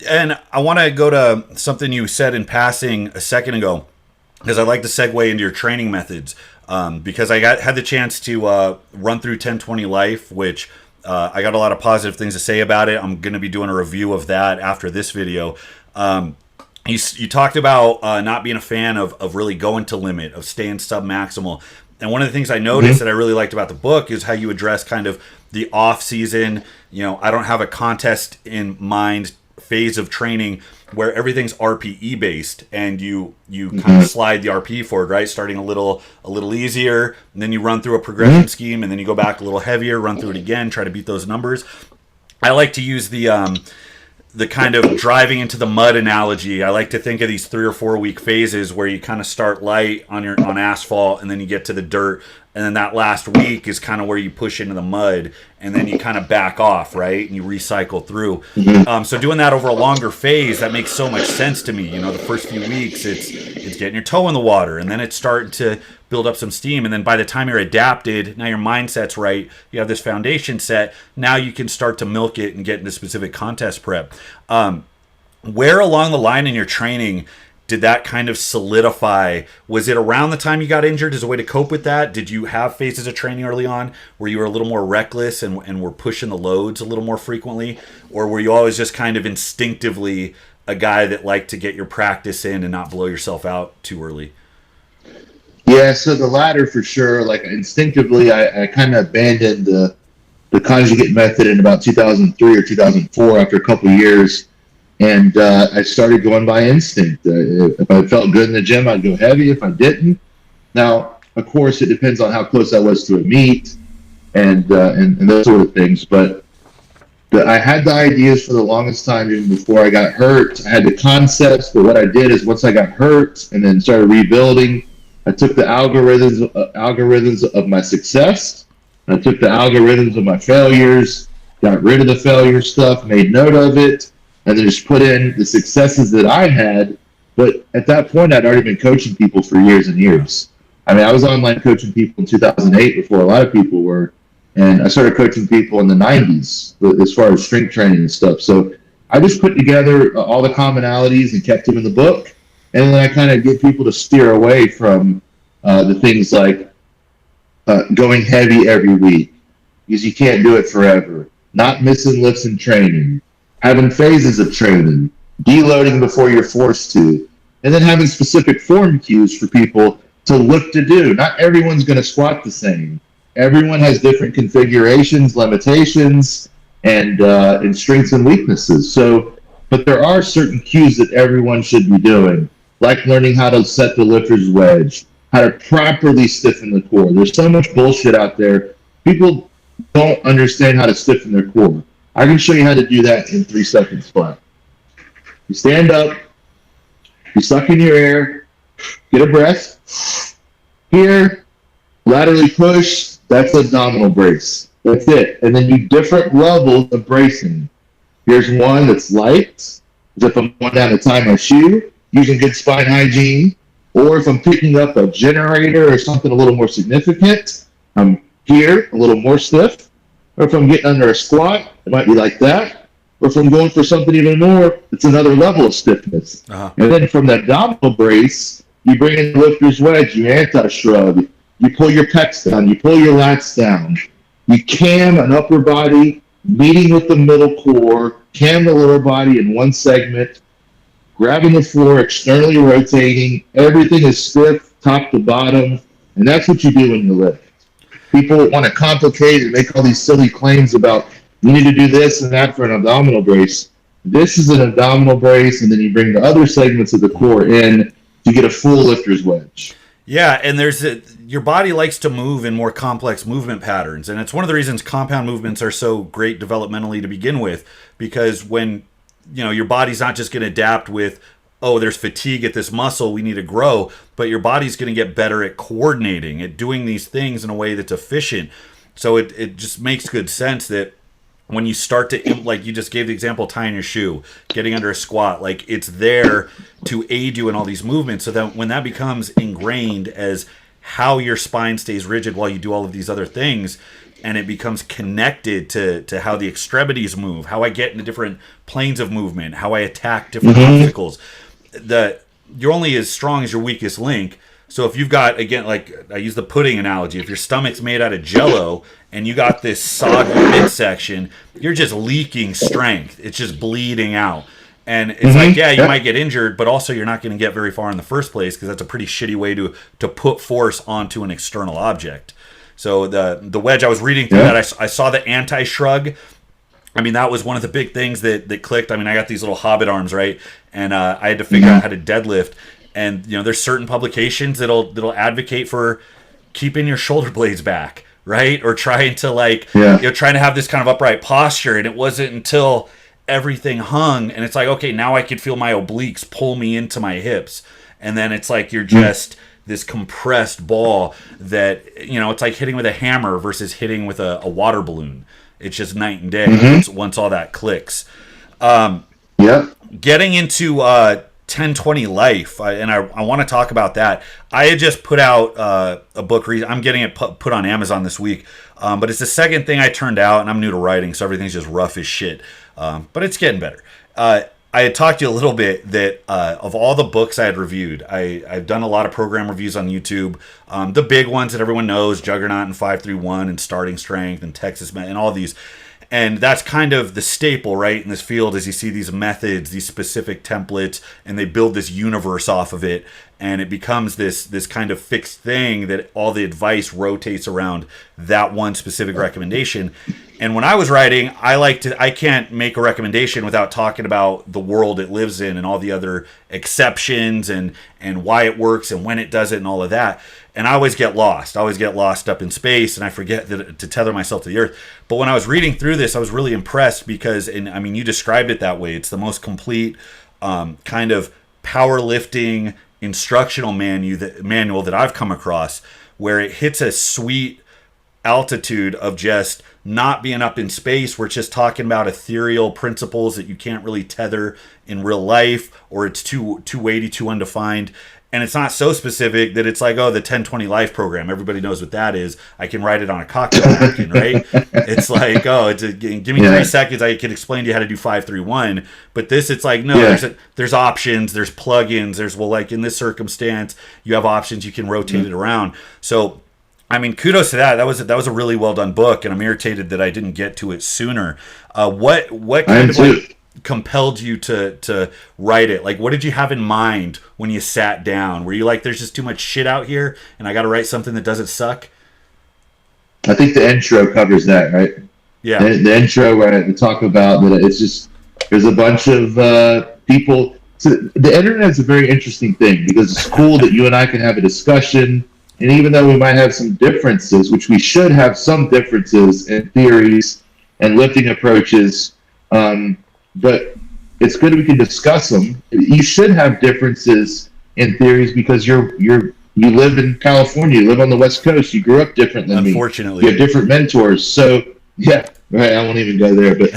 And I want to go to something you said in passing a second ago, because I'd like to segue into your training methods. Because had the chance to run through 1020 Life, which I got a lot of positive things to say about it. I'm going to be doing a review of that after this video. You talked about not being a fan of really going to limit, of staying sub-maximal. And one of the things I noticed that I really liked about the book is how you address kind of the off-season, I don't have a contest in mind phase of training where everything's RPE based, and you kind of slide the RPE forward, right? Starting a little easier, and then you run through a progression scheme, and then you go back a little heavier, run through it again, try to beat those numbers. I like to use the kind of driving into the mud analogy. I like to think of these 3 or 4 week phases where you kind of start light on asphalt, and then you get to the dirt, and then that last week is kind of where you push into the mud, and then you kind of back off, right? And you recycle through. So doing that over a longer phase, that makes so much sense to me. The first few weeks, it's getting your toe in the water, and then it's starting to build up some steam, and then by the time you're adapted, now your mindset's right, you have this foundation set, now you can start to milk it and get into specific contest prep. Where along the line in your training did that kind of solidify? Was it around the time you got injured as a way to cope with that? Did you have phases of training early on where you were a little more reckless and were pushing the loads a little more frequently? Or were you always just kind of instinctively a guy that liked to get your practice in and not blow yourself out too early? Yeah, so the latter for sure. Like instinctively, I kind of abandoned the conjugate method in about 2003 or 2004 after a couple of years. And I started going by instinct. If I felt good in the gym, I'd go heavy. If I didn't, now of course it depends on how close I was to a meet and those sort of things. But I had the ideas for the longest time even before I got hurt. I had the concepts, but what I did is once I got hurt and then started rebuilding, I took the algorithms of my success. I took the algorithms of my failures, got rid of the failure stuff, made note of it, and then just put in the successes that I had. But at that point, I'd already been coaching people for years and years. I mean, I was online coaching people in 2008 before a lot of people were, and I started coaching people in the 90s as far as strength training and stuff. So I just put together all the commonalities and kept them in the book, and then I kind of get people to steer away from the things like going heavy every week, because you can't do it forever, not missing lifts in training, having phases of training, deloading before you're forced to, and then having specific form cues for people to look to do. Not everyone's going to squat the same. Everyone has different configurations, limitations, and strengths and weaknesses. So, but there are certain cues that everyone should be doing, like learning how to set the lifter's wedge, how to properly stiffen the core. There's so much bullshit out there. People don't understand how to stiffen their core. I can show you how to do that in 3 seconds flat. You stand up, you suck in your air, get a breath. Here, laterally push, that's abdominal brace. That's it. And then you different levels of bracing. Here's one that's light, as if I'm going down to tie my shoe, using good spine hygiene. Or if I'm picking up a generator or something a little more significant, I'm here, a little more stiff. Or if I'm getting under a squat, it might be like that. Or if I'm going for something even more, it's another level of stiffness. And then from the abdominal brace, you bring in the lifter's wedge, you anti-shrug, you pull your pecs down, you pull your lats down, you cam an upper body, meeting with the middle core, cam the lower body in one segment, grabbing the floor, externally rotating, everything is stiff, top to bottom, and that's what you do when you lift. People want to complicate and make all these silly claims about you need to do this and that for an abdominal brace. This is an abdominal brace, and then you bring the other segments of the core in to get a full lifter's wedge. Yeah, and your body likes to move in more complex movement patterns, and it's one of the reasons compound movements are so great developmentally to begin with, because when your body's not just going to adapt with, oh, there's fatigue at this muscle, we need to grow, but your body's going to get better at coordinating, at doing these things in a way that's efficient. So it just makes good sense that when you start to, like you just gave the example, tying your shoe, getting under a squat, like it's there to aid you in all these movements, so that when that becomes ingrained as how your spine stays rigid while you do all of these other things, and it becomes connected to how the extremities move, how I get into different planes of movement, how I attack different obstacles. You're only as strong as your weakest link. So if you've got, again, like I use the pudding analogy, if your stomach's made out of Jello and you got this soggy midsection, you're just leaking strength. It's just bleeding out. And it's like, yeah, you might get injured, but also you're not going to get very far in the first place, because that's a pretty shitty way to put force onto an external object. So the wedge, I was reading through that, I saw the anti-shrug. I mean, that was one of the big things that clicked. I mean, I got these little hobbit arms, right? And I had to figure out how to deadlift. And, you know, there's certain publications that'll advocate for keeping your shoulder blades back, right? Or trying to trying to have this kind of upright posture. And it wasn't until everything hung and it's like, okay, now I could feel my obliques pull me into my hips. And then it's like you're just this compressed ball that, you know, it's like hitting with a hammer versus hitting with a water balloon. It's just night and day once all that clicks. Getting into 1020 Life, I want to talk about that. I had just put out a book. I'm getting it put on Amazon this week, but it's the second thing I turned out, and I'm new to writing, so everything's just rough as shit. But it's getting better. I had talked to you a little bit that of all the books I had reviewed, I've done a lot of program reviews on YouTube. The big ones that everyone knows, Juggernaut and 531 and Starting Strength and Texas Met and all these. And that's kind of the staple, right, in this field, is you see these methods, these specific templates, and they build this universe off of it, and it becomes this kind of fixed thing that all the advice rotates around that one specific recommendation. And when I was writing, I can't make a recommendation without talking about the world it lives in and all the other exceptions and why it works and when it does it and all of that. And I always get lost. I always get lost up in space, and I forget to tether myself to the earth. But when I was reading through this, I was really impressed because, and I mean, you described it that way. It's the most complete kind of powerlifting instructional manual that I've come across, where it hits a sweet altitude of just not being up in space. We're just talking about ethereal principles that you can't really tether in real life, or it's too weighty, too undefined. And it's not so specific that it's like, oh, the 1020 Life program, everybody knows what that is. I can write it on a cocktail napkin, right? It's like, oh, give me 3 seconds, I can explain to you how to do 531. But this, it's like, no, there's options, there's plugins, there's, well, like in this circumstance, you have options, you can rotate it around. So, I mean, kudos to that. That was a really well done book, and I'm irritated that I didn't get to it sooner. What kind of compelled you to write it? Like, what did you have in mind when you sat down? Were you like, there's just too much shit out here and I got to write something that doesn't suck? I think the intro covers that, right? Yeah. The intro where I talk about that it's just, there's a bunch of people. So the internet is a very interesting thing, because it's cool that you and I can have a discussion. And even though we might have some differences, which we should have some differences in theories and lifting approaches, but it's good we can discuss them. You should have differences in theories because you live in California, you live on the West Coast, you grew up different than me. Unfortunately. You have different mentors. So, yeah, right, I won't even go there. But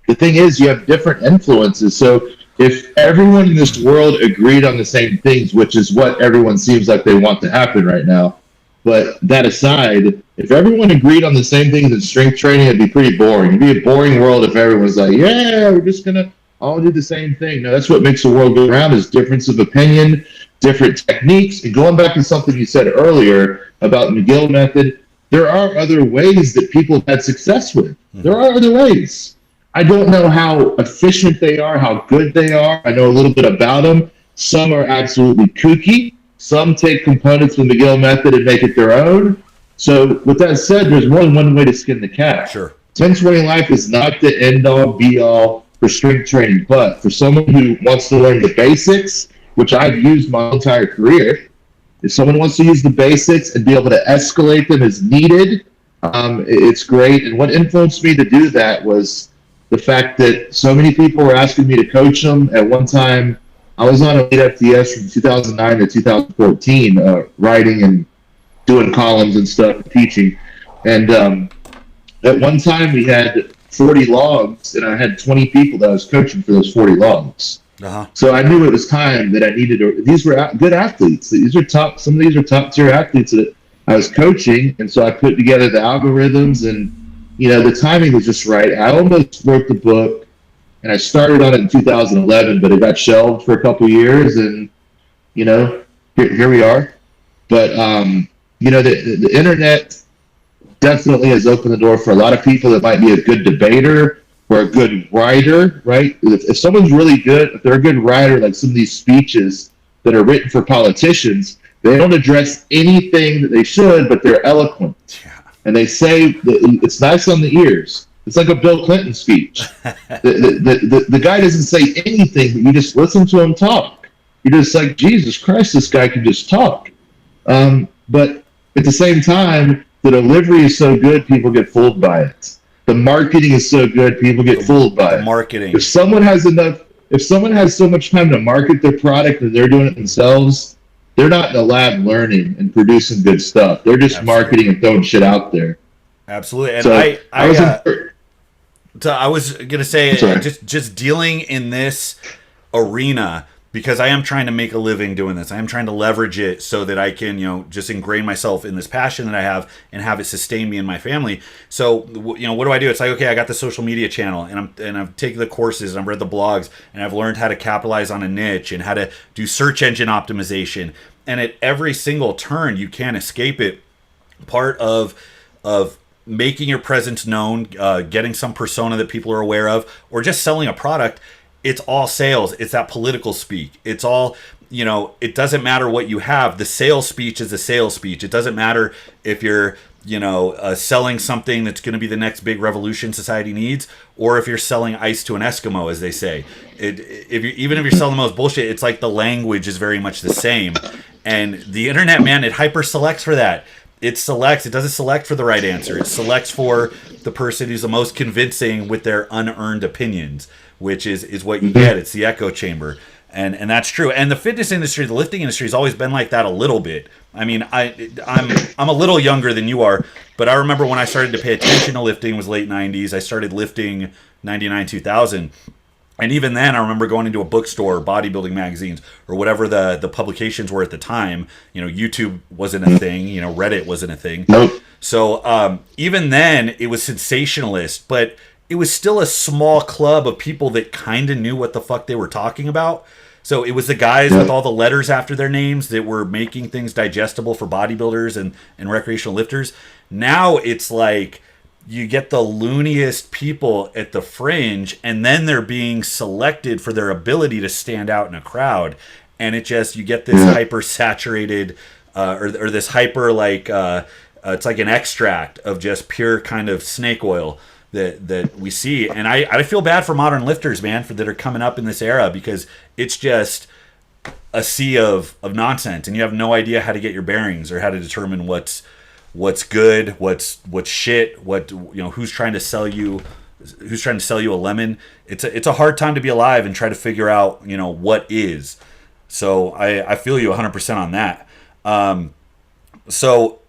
the thing is, you have different influences. So if everyone in this world agreed on the same things, which is what everyone seems like they want to happen right now, but that aside, if everyone agreed on the same things in strength training, it'd be pretty boring. It'd be a boring world if everyone's like, yeah, we're just going to all do the same thing. No, that's what makes the world go around, is difference of opinion, different techniques. And going back to something you said earlier about the McGill method, there are other ways that people have had success with. There are other ways. I don't know how efficient they are, how good they are. I know a little bit about them. Some are absolutely kooky. Some take components from the McGill method and make it their own. So with that said, there's more than one way to skin the cat. Sure. 1020 Life is not the end-all, be-all for strength training, but for someone who wants to learn the basics, which I've used my entire career, if someone wants to use the basics and be able to escalate them as needed, it's great. And what influenced me to do that was the fact that so many people were asking me to coach them. At one time, I was on Elite FTS from 2009 to 2014, writing and doing columns and stuff, teaching. And at one time, we had 40 logs, and I had 20 people that I was coaching for those 40 logs. So I knew it was time that I needed to. These were good athletes. Some of these are top tier athletes that I was coaching, and so I put together the algorithms, and the timing was just right. I almost wrote the book, and I started on it in 2011, but it got shelved for a couple of years, and here we are. But the internet definitely has opened the door for a lot of people that might be a good debater or a good writer, right? If someone's really good, if they're a good writer, like some of these speeches that are written for politicians, they don't address anything that they should, but they're eloquent. Yeah. And they say that it's nice on the ears. It's like a Bill Clinton speech. The guy doesn't say anything, but you just listen to him talk. You're just like, Jesus Christ, this guy can just talk. But at the same time, the delivery is so good, people get fooled by it. The marketing is so good, people get fooled by it. Marketing. If someone has so much time to market their product and they're doing it themselves, they're not in the lab learning and producing good stuff. They're just marketing and throwing shit out there. Absolutely. And so I was gonna say, just dealing in this arena, because I am trying to make a living doing this. I am trying to leverage it so that I can, just ingrain myself in this passion that I have and have it sustain me and my family. So, what do I do? It's like, okay, I got the social media channel, and I've taken the courses, and I've read the blogs, and I've learned how to capitalize on a niche and how to do search engine optimization. And at every single turn, you can't escape it. Part of making your presence known, getting some persona that people are aware of, or just selling a product. It's all sales. It's that political speak. It's all, it doesn't matter what you have. The sales speech is a sales speech. It doesn't matter if you're, selling something that's going to be the next big revolution society needs, or if you're selling ice to an Eskimo, as they say. Even if you're selling the most bullshit, it's like the language is very much the same. And the internet, man, it hyper selects for that. It selects. It doesn't select for the right answer. It selects for the person who's the most convincing with their unearned opinions, which is what you get. It's the echo chamber. And that's true. And the fitness industry, the lifting industry has always been like that a little bit. I mean, I'm a little younger than you are, but I remember when I started to pay attention to lifting was late 90s. I started lifting 99, 2000. And even then, I remember going into a bookstore, bodybuilding magazines, or whatever the publications were at the time. YouTube wasn't a thing. Reddit wasn't a thing. Nope. So even then, it was sensationalist, but it was still a small club of people that kind of knew what the fuck they were talking about. So it was the guys with all the letters after their names that were making things digestible for bodybuilders and recreational lifters. Now it's like you get the looniest people at the fringe, and then they're being selected for their ability to stand out in a crowd. And you get this hyper saturated, or this hyper it's like an extract of just pure kind of snake oil that we see. And I feel bad for modern lifters, man, that are coming up in this era, because it's just a sea of nonsense, and you have no idea how to get your bearings or how to determine what's good, what's shit, who's trying to sell you a lemon. It's a hard time to be alive and try to figure out what is. So I feel you 100% on that. So